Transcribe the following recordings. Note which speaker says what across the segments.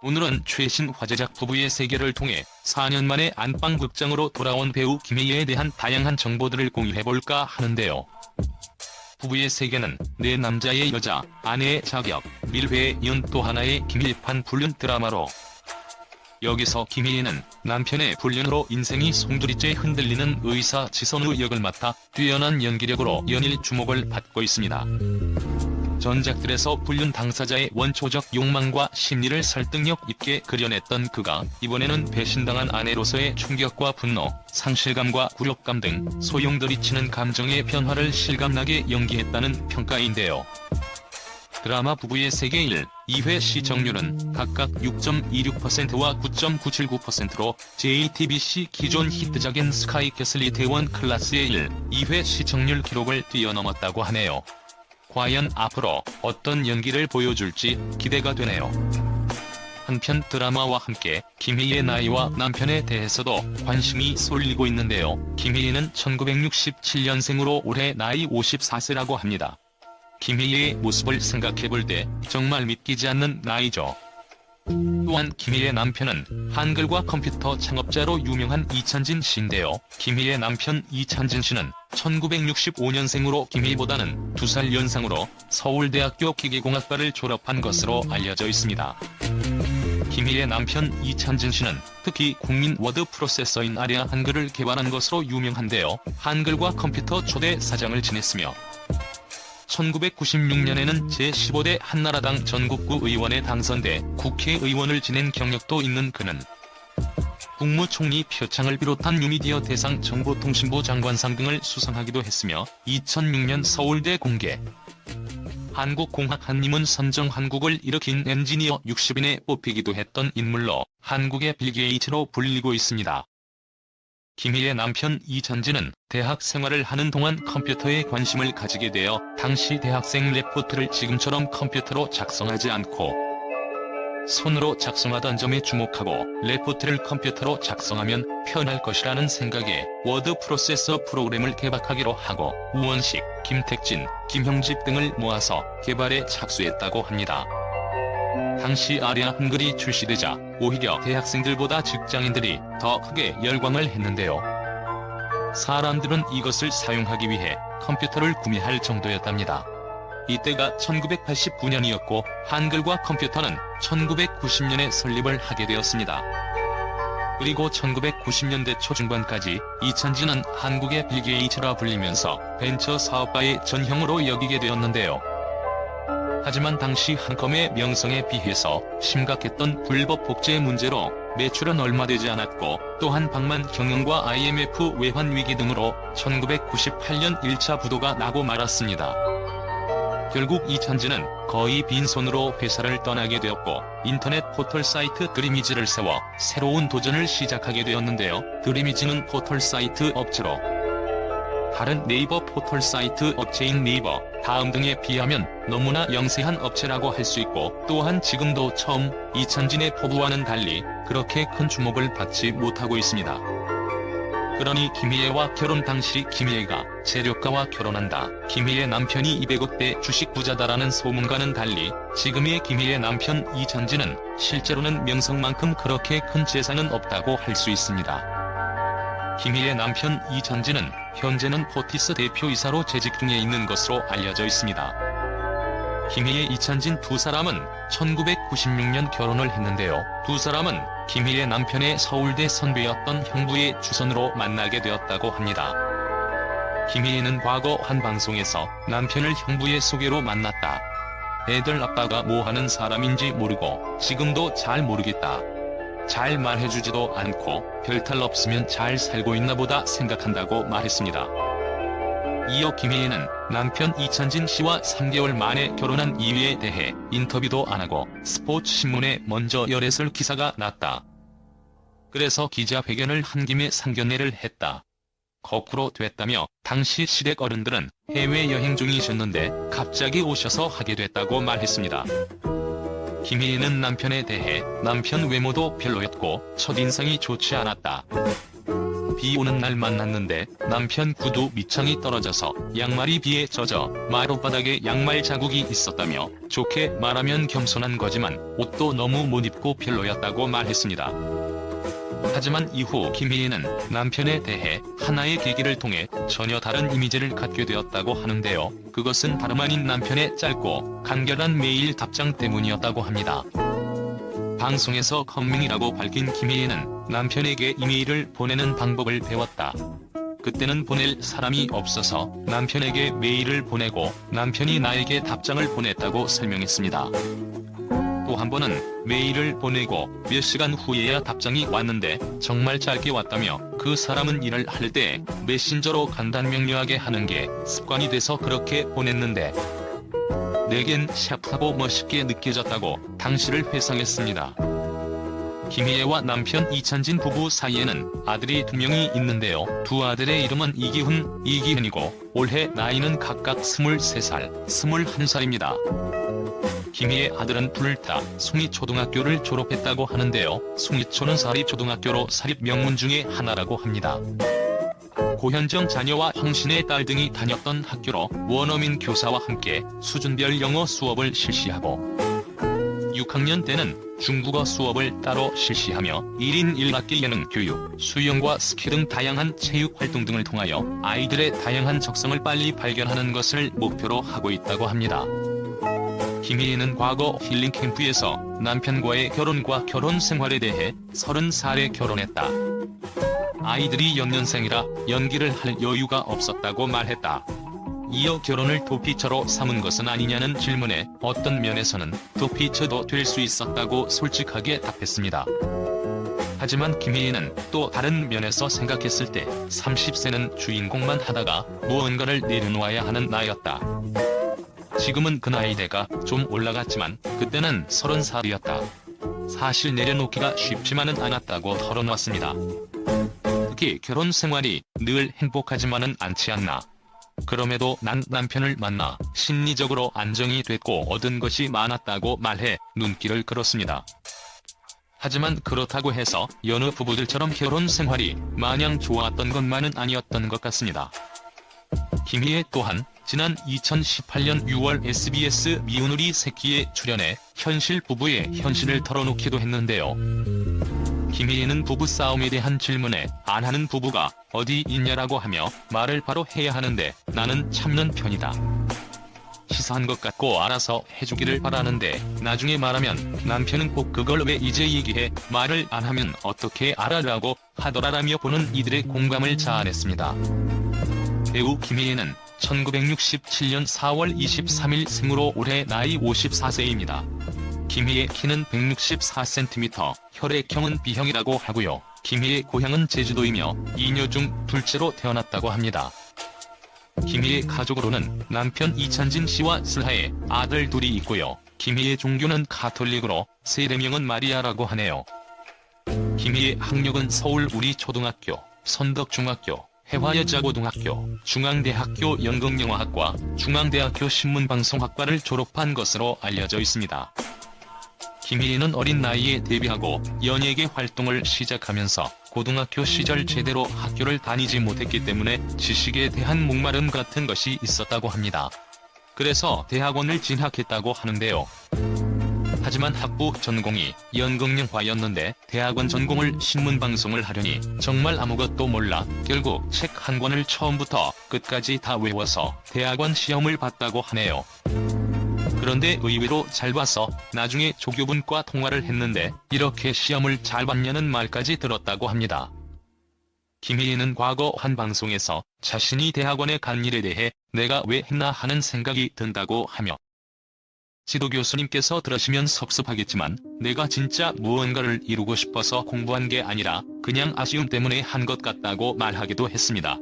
Speaker 1: 오늘은 최신 화제작 부부의 세계를 통해 4년 만에 안방극장으로 돌아온 배우 김혜희에 대한 다양한 정보들을 공유해볼까 하는데요. 부부의 세계는 내 남자의 여자, 아내의 자격, 밀회에 이은 또 하나의 김일판 불륜 드라마로, 여기서 김혜희는 남편의 불륜으로 인생이 송두리째 흔들리는 의사 지선우 역을 맡아 뛰어난 연기력으로 연일 주목을 받고 있습니다. 전작들에서 불륜 당사자의 원초적 욕망과 심리를 설득력 있게 그려냈던 그가 이번에는 배신당한 아내로서의 충격과 분노, 상실감과 굴욕감 등 소용돌이치는 감정의 변화를 실감나게 연기했다는 평가인데요. 드라마 부부의 세계 1, 2회 시청률은 각각 6.26%와 9.979%로 JTBC 기존 히트작인 스카이캐슬 이태원 클라스의 1, 2회 시청률 기록을 뛰어넘었다고 하네요. 과연 앞으로 어떤 연기를 보여줄지 기대가 되네요. 한편 드라마와 함께 김혜희의 나이와 남편에 대해서도 관심이 쏠리고 있는데요. 김혜희는 1967년생으로 올해 나이 54세라고 합니다. 김혜희의 모습을 생각해볼 때 정말 믿기지 않는 나이죠. 또한 김혜희의 남편은 한글과 컴퓨터 창업자로 유명한 이찬진 씨인데요. 김혜희의 남편 이찬진 씨는 1965년생으로 김혜희보다는 2살 연상으로 서울대학교 기계공학과를 졸업한 것으로 알려져 있습니다. 김혜희의 남편 이찬진 씨는 특히 국민 워드 프로세서인 아리아 한글을 개발한 것으로 유명한데요. 한글과 컴퓨터 초대 사장을 지냈으며 1996년에는 제15대 한나라당 전국구 의원에 당선돼 국회의원을 지낸 경력도 있는 그는 국무총리 표창을 비롯한 뉴미디어 대상 정보통신부 장관상 등을 수상하기도 했으며 2006년 서울대 공개 한국공학 한림은 선정 한국을 일으킨 엔지니어 60인에 뽑히기도 했던 인물로 한국의 빌 게이츠로 불리고 있습니다. 김혜희의 남편 이찬진은 대학 생활을 하는 동안 컴퓨터에 관심을 가지게 되어 당시 대학생 레포트를 지금처럼 컴퓨터로 작성하지 않고 손으로 작성하던 점에 주목하고 레포트를 컴퓨터로 작성하면 편할 것이라는 생각에 워드 프로세서 프로그램을 개발하기로 하고 우원식, 김택진, 김형집 등을 모아서 개발에 착수했다고 합니다. 당시 아리아 한글이 출시되자 오히려 대학생들보다 직장인들이 더 크게 열광을 했는데요. 사람들은 이것을 사용하기 위해 컴퓨터를 구매할 정도였답니다. 이때가 1989년이었고 한글과 컴퓨터는 1990년에 설립을 하게 되었습니다. 그리고 1990년대 초중반까지 이찬진은 한국의 빌 게이츠라 불리면서 벤처 사업가의 전형으로 여기게 되었는데요. 하지만 당시 한컴의 명성에 비해서 심각했던 불법 복제 문제로 매출은 얼마 되지 않았고 또한 방만 경영과 IMF 외환 위기 등으로 1998년 1차 부도가 나고 말았습니다. 결국 이찬진은 거의 빈손으로 회사를 떠나게 되었고 인터넷 포털 사이트 드리미즈를 세워 새로운 도전을 시작하게 되었는데요. 드리미즈는 포털 사이트 업체로 다른 네이버 포털 사이트 업체인 네이버, 다음 등에 비하면 너무나 영세한 업체라고 할 수 있고 또한 지금도 처음 이찬진의 포부와는 달리 그렇게 큰 주목을 받지 못하고 있습니다. 그러니 김혜희와 결혼 당시 김혜희가 재력가와 결혼한다, 김혜희의 남편이 200억대 주식 부자다라는 소문과는 달리 지금의 김혜희의 남편 이찬진은 실제로는 명성만큼 그렇게 큰 재산은 없다고 할 수 있습니다. 김혜희의 남편 이찬진은 현재는 포티스 대표이사로 재직 중에 있는 것으로 알려져 있습니다. 김혜희, 이찬진 두 사람은 1996년 결혼을 했는데요. 두 사람은 김혜희의 남편의 서울대 선배였던 형부의 추선으로 만나게 되었다고 합니다. 김혜희는 과거 한 방송에서 남편을 형부의 소개로 만났다. 애들 아빠가 뭐 하는 사람인지 모르고 지금도 잘 모르겠다. 잘 말해주지도 않고 별탈 없으면 잘 살고 있나 보다 생각한다고 말했습니다. 이어 김혜희는 남편 이찬진 씨와 3개월 만에 결혼한 이유에 대해 인터뷰도 안 하고 스포츠신문에 먼저 열애설 기사가 났다. 그래서 기자회견을 한 김에 상견례를 했다. 거꾸로 됐다며 당시 시댁 어른들은 해외여행 중이셨는데 갑자기 오셔서 하게 됐다고 말했습니다. 김혜희는 남편에 대해 남편 외모도 별로였고 첫인상이 좋지 않았다. 비 오는 날 만났는데 남편 구두 밑창이 떨어져서 양말이 비에 젖어 마룻바닥에 양말 자국이 있었다며 좋게 말하면 겸손한 거지만 옷도 너무 못 입고 별로였다고 말했습니다. 하지만 이후 김희애는 남편에 대해 하나의 계기를 통해 전혀 다른 이미지를 갖게 되었다고 하는데요. 그것은 다름 아닌 남편의 짧고 간결한 메일 답장 때문이었다고 합니다. 방송에서 컴밍이라고 밝힌 김희애는 남편에게 이메일을 보내는 방법을 배웠다. 그때는 보낼 사람이 없어서 남편에게 메일을 보내고 남편이 나에게 답장을 보냈다고 설명했습니다. 또 한 번은 메일을 보내고 몇 시간 후에야 답장이 왔는데 정말 짧게 왔다며 그 사람은 일을 할 때 메신저로 간단 명료하게 하는 게 습관이 돼서 그렇게 보냈는데 내겐 샤프하고 멋있게 느껴졌다고 당시를 회상했습니다. 김희애와 남편 이찬진 부부 사이에는 아들이 2명이 있는데요. 두 아들의 이름은 이기훈, 이기현이고 올해 나이는 각각 23살, 21살입니다. 김희애 아들은 둘 다 숭이초등학교를 졸업했다고 하는데요. 숭이초는 사립초등학교로 사립 명문 중의 하나라고 합니다. 고현정 자녀와 황신의 딸 등이 다녔던 학교로 원어민 교사와 함께 수준별 영어 수업을 실시하고 6학년 때는 중국어 수업을 따로 실시하며 1인 1학기 예능 교육, 수영과 스키 등 다양한 체육 활동 등을 통하여 아이들의 다양한 적성을 빨리 발견하는 것을 목표로 하고 있다고 합니다. 김희애는 과거 힐링 캠프에서 남편과의 결혼과 결혼 생활에 대해 30살에 결혼했다. 아이들이 연년생이라 연기를 할 여유가 없었다고 말했다. 이어 결혼을 도피처로 삼은 것은 아니냐는 질문에 어떤 면에서는 도피처도 될 수 있었다고 솔직하게 답했습니다. 하지만 김희애는 또 다른 면에서 생각했을 때 30세는 주인공만 하다가 무언가를 내려놓아야 하는 나이였다. 지금은 그 나이대가 좀 올라갔지만 그때는 30살이었다. 사실 내려놓기가 쉽지만은 않았다고 털어놓았습니다. 특히 결혼 생활이 늘 행복하지만은 않지 않나. 그럼에도 난 남편을 만나 심리적으로 안정이 됐고 얻은 것이 많았다고 말해 눈길을 끌었습니다. 하지만 그렇다고 해서 여느 부부들처럼 결혼 생활이 마냥 좋았던 것만은 아니었던 것 같습니다. 김희애 또한 지난 2018년 6월 SBS 미운우리 새끼에 출연해 현실 부부의 현실을 털어놓기도 했는데요. 김희애는 부부싸움에 대한 질문에 안 하는 부부가 어디 있냐라고 하며 말을 바로 해야 하는데 나는 참는 편이다. 시사한 것 같고 알아서 해주기를 바라는데 나중에 말하면 남편은 꼭 그걸 왜 이제 얘기해 말을 안 하면 어떻게 알아라고 하더라라며 보는 이들의 공감을 자아냈습니다. 배우 김희애는 1967년 4월 23일 생으로 올해 나이 54세입니다. 김희애 키는 164cm, 혈액형은 B형이라고 하고요. 김희애 고향은 제주도이며 2녀 중 둘째로 태어났다고 합니다. 김희애 가족으로는 남편 이찬진 씨와 슬하에 아들 둘이 있고요. 김희애 종교는 가톨릭으로 세례명은 마리아라고 하네요. 김희애 학력은 서울 우리초등학교, 선덕중학교, 해화여자고등학교, 중앙대학교 연극영화학과, 중앙대학교 신문방송학과를 졸업한 것으로 알려져 있습니다. 김희애는 어린 나이에 데뷔하고 연예계 활동을 시작하면서 고등학교 시절 제대로 학교를 다니지 못했기 때문에 지식에 대한 목마름 같은 것이 있었다고 합니다. 그래서 대학원을 진학했다고 하는데요. 하지만 학부 전공이 연극영화였는데 대학원 전공을 신문방송을 하려니 정말 아무것도 몰라 결국 책 한 권을 처음부터 끝까지 다 외워서 대학원 시험을 봤다고 하네요. 그런데 의외로 잘 봐서 나중에 조교분과 통화를 했는데 이렇게 시험을 잘 봤냐는 말까지 들었다고 합니다. 김희애는 과거 한 방송에서 자신이 대학원에 간 일에 대해 내가 왜 했나 하는 생각이 든다고 하며 지도교수님께서 들으시면 섭섭하겠지만 내가 진짜 무언가를 이루고 싶어서 공부한 게 아니라 그냥 아쉬움 때문에 한 것 같다고 말하기도 했습니다.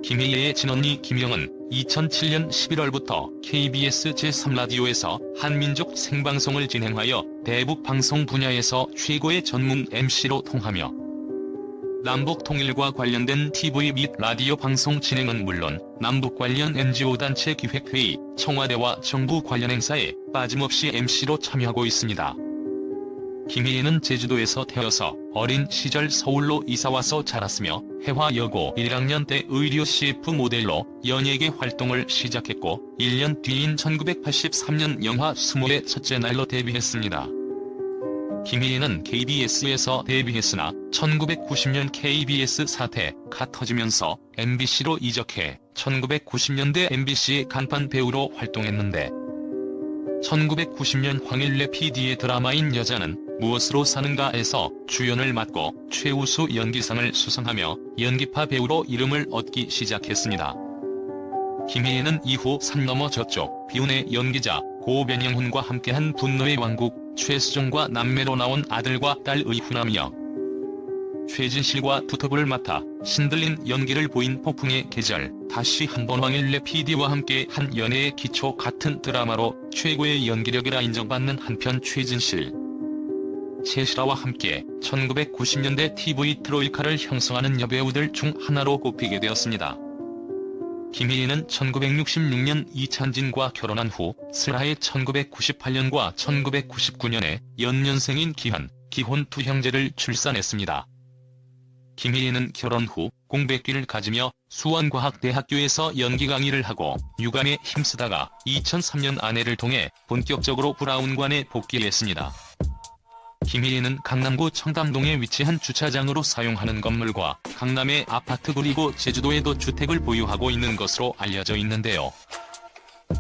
Speaker 1: 김희애의 친언니 김영은 2007년 11월부터 KBS 제3라디오에서 한민족 생방송을 진행하여 대북 방송 분야에서 최고의 전문 MC로 통하며 남북 통일과 관련된 TV 및 라디오 방송 진행은 물론 남북 관련 NGO 단체 기획회의, 청와대와 정부 관련 행사에 빠짐없이 MC로 참여하고 있습니다. 김희애는 제주도에서 태어서 어린 시절 서울로 이사와서 자랐으며 해화여고 1학년 때 의류 CF 모델로 연예계 활동을 시작했고 1년 뒤인 1983년 영화 수모의 첫째 날로 데뷔했습니다. 김희애는 KBS에서 데뷔했으나 1990년 KBS 사태가 터지면서 MBC로 이적해 1990년대 MBC의 간판 배우로 활동했는데 1990년 황일래 PD의 드라마인 여자는 무엇으로 사는가에서 주연을 맡고 최우수 연기상을 수상하며 연기파 배우로 이름을 얻기 시작했습니다. 김희애는 이후 산 너머 저쪽, 비운의 연기자 고변영훈과 함께한 분노의 왕국, 최수종과 남매로 나온 아들과 딸의 후남이며 최진실과 두톱을 맡아 신들린 연기를 보인 폭풍의 계절, 다시 한번 황일래 PD와 함께 한 연애의 기초 같은 드라마로 최고의 연기력이라 인정받는 한편 최진실, 최실화와 함께 1990년대 TV 트로이카를 형성하는 여배우들 중 하나로 꼽히게 되었습니다. 김희애는 1966년 이찬진과 결혼한 후 슬하의 1998년과 1999년에 연년생인 기혼 두 형제를 출산했습니다. 김희애는 결혼 후 공백기를 가지며 수원과학대학교에서 연기 강의를 하고 유감에 힘쓰다가 2003년 아내를 통해 본격적으로 브라운관에 복귀했습니다. 김희애는 강남구 청담동에 위치한 주차장으로 사용하는 건물과 강남의 아파트 그리고 제주도에도 주택을 보유하고 있는 것으로 알려져 있는데요.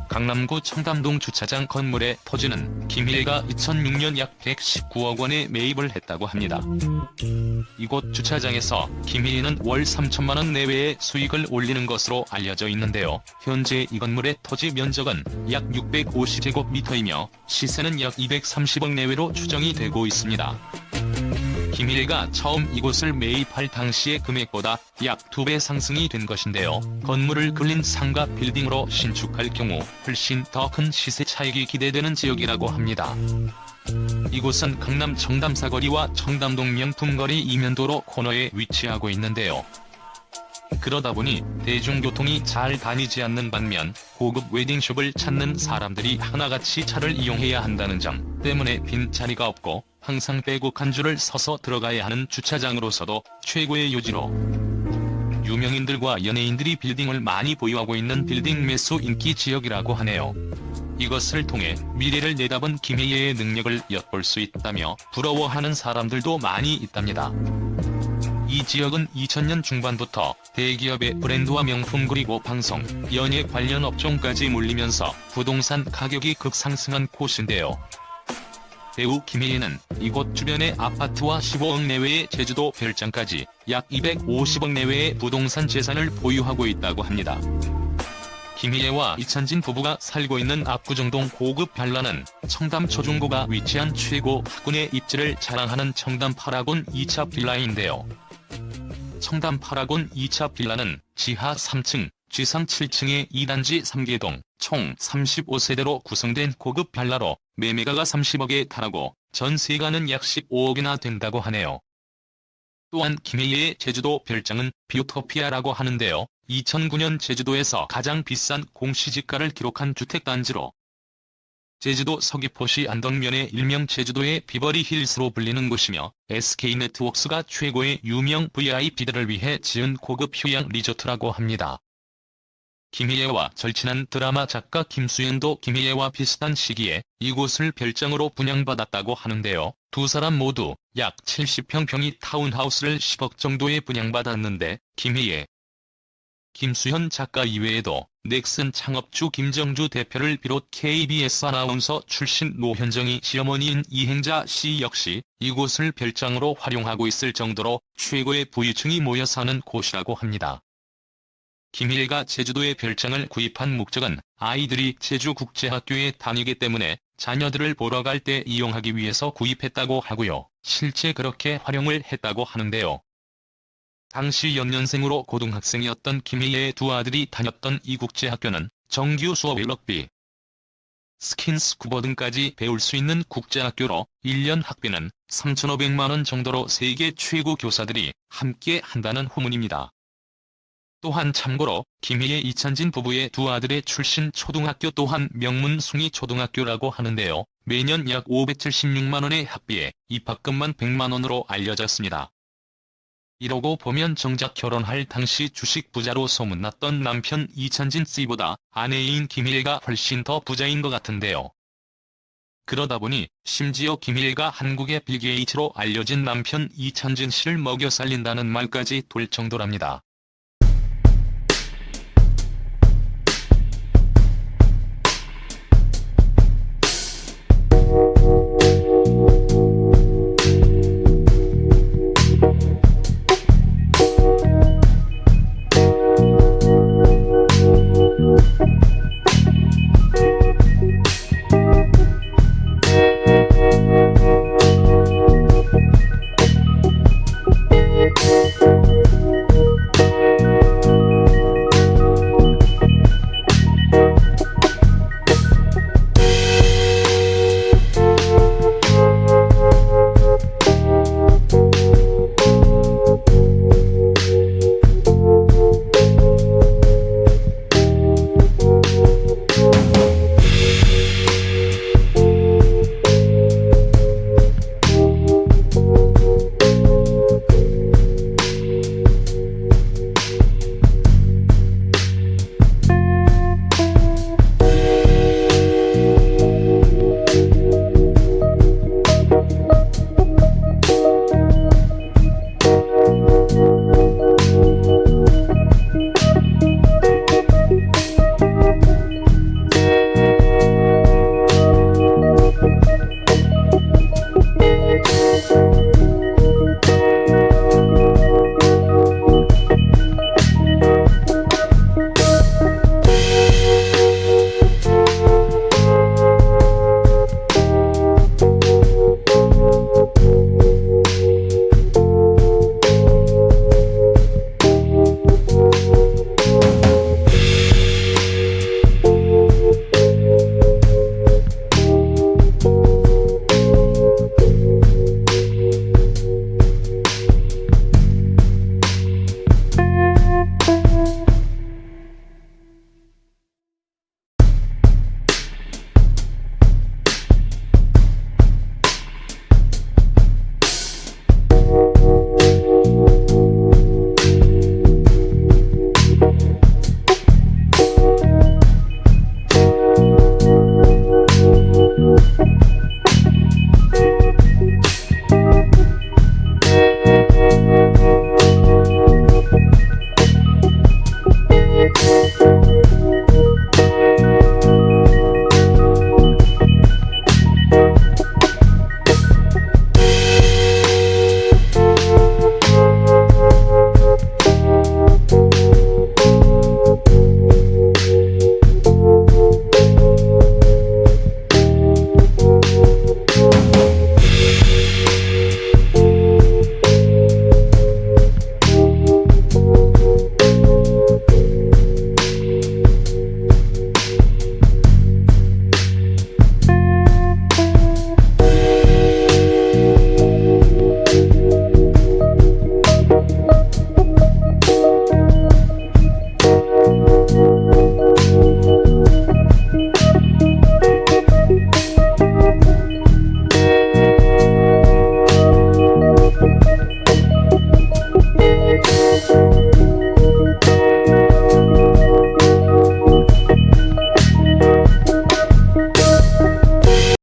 Speaker 1: 강남구 청담동 주차장 건물의 토지는 김희애가 2006년 약 119억 원에 매입을 했다고 합니다. 이곳 주차장에서 김희애는 월 3천만 원 내외의 수익을 올리는 것으로 알려져 있는데요. 현재 이 건물의 토지 면적은 약 650제곱미터이며 시세는 약 230억 내외로 추정이 되고 있습니다. 김희애가 처음 이곳을 매입할 당시의 금액보다 약 2배 상승이 된 것인데요. 건물을 근린 상가 빌딩으로 신축할 경우 훨씬 더 큰 시세 차익이 기대되는 지역이라고 합니다. 이곳은 강남 청담사거리와 청담동 명품거리 이면도로 코너에 위치하고 있는데요. 그러다 보니 대중교통이 잘 다니지 않는 반면 고급 웨딩숍을 찾는 사람들이 하나같이 차를 이용해야 한다는 점 때문에 빈 자리가 없고 항상 빼곡 한 줄을 서서 들어가야 하는 주차장으로서도 최고의 요지로 유명인들과 연예인들이 빌딩을 많이 보유하고 있는 빌딩 매수 인기 지역이라고 하네요. 이것을 통해 미래를 내다본 김희애의 능력을 엿볼 수 있다며 부러워하는 사람들도 많이 있답니다. 이 지역은 2000년 중반부터 대기업의 브랜드와 명품 그리고 방송, 연예 관련 업종까지 몰리면서 부동산 가격이 급상승한 곳인데요. 배우 김희애는 이곳 주변의 아파트와 15억 내외의 제주도 별장까지 약 250억 내외의 부동산 재산을 보유하고 있다고 합니다. 김희애와 이찬진 부부가 살고 있는 압구정동 고급 빌라는 청담 초중고가 위치한 최고 학군의 입지를 자랑하는 청담 파라곤 2차 빌라인데요. 청담 파라곤 2차 빌라는 지하 3층, 지상 7층의 2단지 3개동, 총 35세대로 구성된 고급 빌라로 매매가가 30억에 달하고 전세가는 약 15억이나 된다고 하네요. 또한 김희애의 제주도 별장은 뷰토피아라고 하는데요. 2009년 제주도에서 가장 비싼 공시지가를 기록한 주택단지로 제주도 서귀포시 안덕면의 일명 제주도의 비버리 힐스로 불리는 곳이며 SK네트워크가 최고의 유명 VIP들을 위해 지은 고급 휴양 리조트라고 합니다. 김희애와 절친한 드라마 작가 김수현도 김희애와 비슷한 시기에 이곳을 별장으로 분양받았다고 하는데요. 두 사람 모두 약 70평형의 타운하우스를 10억 정도에 분양받았는데 김희애, 김수현 작가 이외에도 넥슨 창업주 김정주 대표를 비롯 KBS 아나운서 출신 노현정이 시어머니인 이행자 씨 역시 이곳을 별장으로 활용하고 있을 정도로 최고의 부유층이 모여 사는 곳이라고 합니다. 김희애가 제주도의 별장을 구입한 목적은 아이들이 제주국제학교에 다니기 때문에 자녀들을 보러 갈 때 이용하기 위해서 구입했다고 하고요. 실제 그렇게 활용을 했다고 하는데요. 당시 연년생으로 고등학생이었던 김희애의 두 아들이 다녔던 이 국제학교는 정규 수업에 럭비, 스킨스쿠버 등까지 배울 수 있는 국제학교로 1년 학비는 3,500만 원 정도로 세계 최고 교사들이 함께 한다는 후문입니다. 또한 참고로 김희애 이찬진 부부의 두 아들의 출신 초등학교 또한 명문 숭이 초등학교라고 하는데요. 매년 약 576만 원에 합비해 입학금만 100만 원으로 알려졌습니다. 이러고 보면 정작 결혼할 당시 주식 부자로 소문났던 남편 이찬진 씨보다 아내인 김일가 훨씬 더 부자인 것 같은데요. 그러다 보니 심지어 김일가 한국의 빌 게이츠로 알려진 남편 이찬진 씨를 먹여 살린다는 말까지 돌 정도랍니다.